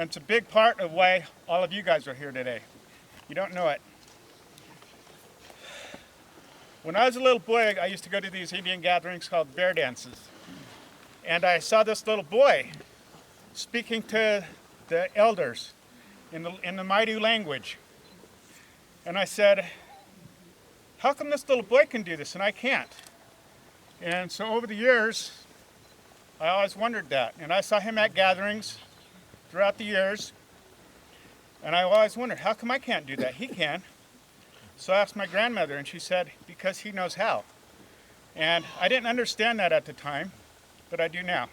And it's a big part of why all of you guys are here today. You don't know it. When I was a little boy, I used to go to these Indian gatherings called bear dances. And I saw this little boy speaking to the elders in the Maidu language. And I said, how come this little boy can do this and I can't? And so over the years, I always wondered that. And I saw him at gatherings throughout the years. And I always wondered, how come I can't do that? He can. So I asked my grandmother, and she said, because he knows how. And I didn't understand that at the time, but I do now.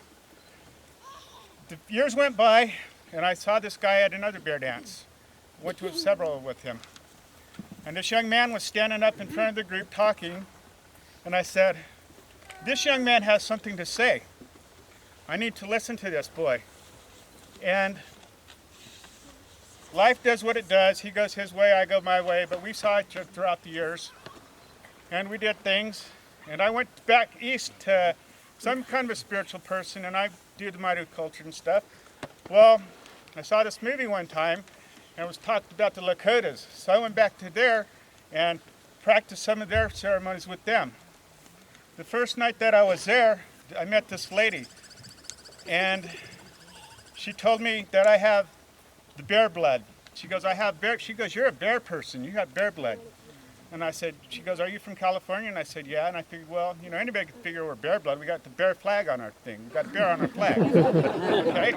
The years went by, and I saw this guy at another bear dance. Went to several with him. And this young man was standing up in front of the group talking, and I said, this young man has something to say. I need to listen to this boy. And life does what it does. He goes his way, I go my way, but we saw each other throughout the years. And we did things. And I went back east to some kind of a spiritual person, and I do the Maidu culture and stuff. Well, I saw this movie one time, and it was talked about the Lakotas. So I went back to there and practiced some of their ceremonies with them. The first night that I was there, I met this lady, and she told me that I have the bear blood. She goes, she goes, you're a bear person, you have bear blood. And I said, she goes, are you from California? And I said, yeah. And I figured, well, you know, anybody can figure we're bear blood. We got the bear flag on our thing. We got a bear on our flag. Okay?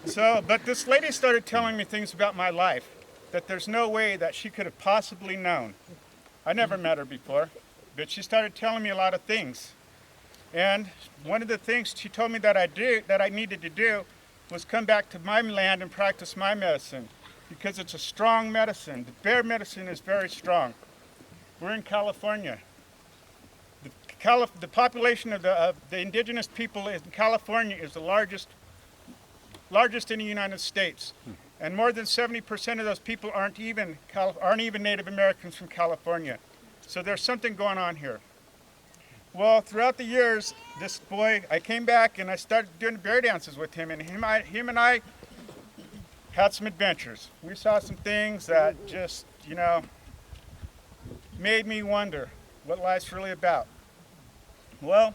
So, but this lady started telling me things about my life that there's no way that she could have possibly known. I never met her before, but she started telling me a lot of things. And one of the things she told me that I needed to do was come back to my land and practice my medicine, because it's a strong medicine. The bear medicine is very strong. We're in California. The population of the indigenous people in California is the largest in the United States. And more than 70% of those people aren't even Native Americans from California. So there's something going on here. Well, throughout the years, this boy, I came back and I started doing bear dances with him, and him and I had some adventures. We saw some things that just, you know, made me wonder what life's really about. Well,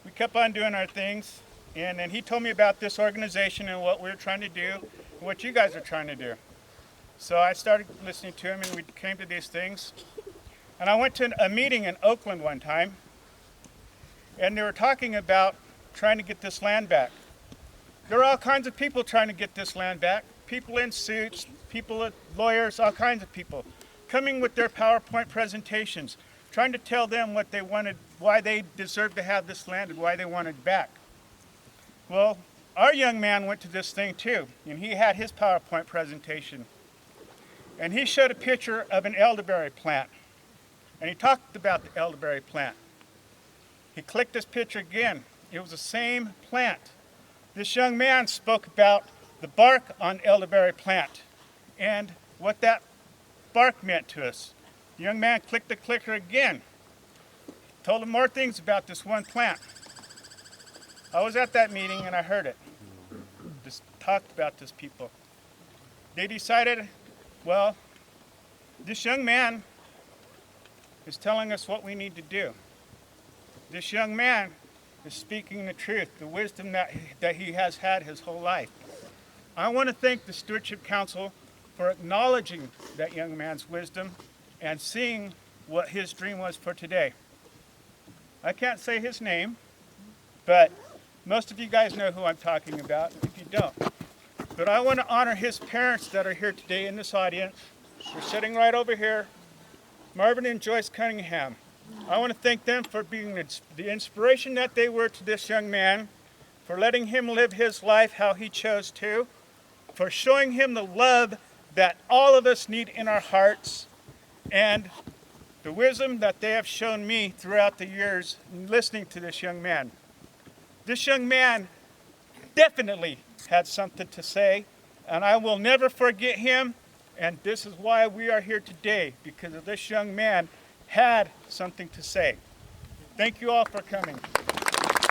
we kept on doing our things, and then he told me about this organization and what we were trying to do, and what you guys are trying to do. So I started listening to him, and we came to these things. And I went to a meeting in Oakland one time, and they were talking about trying to get this land back. There are all kinds of people trying to get this land back. People in suits, people, lawyers, all kinds of people, coming with their PowerPoint presentations, trying to tell them what they wanted, why they deserved to have this land and why they wanted it back. Well, our young man went to this thing too, and he had his PowerPoint presentation. And he showed a picture of an elderberry plant, and he talked about the elderberry plant. He clicked this picture again. It was the same plant. This young man spoke about the bark on elderberry plant and what that bark meant to us. The young man clicked the clicker again, told him more things about this one plant. I was at that meeting and I heard it. Just talked about this people. They decided, well, this young man is telling us what we need to do. This young man is speaking the truth, the wisdom that he has had his whole life. I want to thank the Stewardship Council for acknowledging that young man's wisdom and seeing what his dream was for today. I can't say his name, but most of you guys know who I'm talking about, if you don't. But I want to honor his parents that are here today in this audience. They're sitting right over here, Marvin and Joyce Cunningham. I want to thank them for being the inspiration that they were to this young man, for letting him live his life how he chose to, for showing him the love that all of us need in our hearts, and the wisdom that they have shown me throughout the years listening to this young man. This young man definitely had something to say, and I will never forget him, and this is why we are here today, because of this young man had something to say. Thank you all for coming.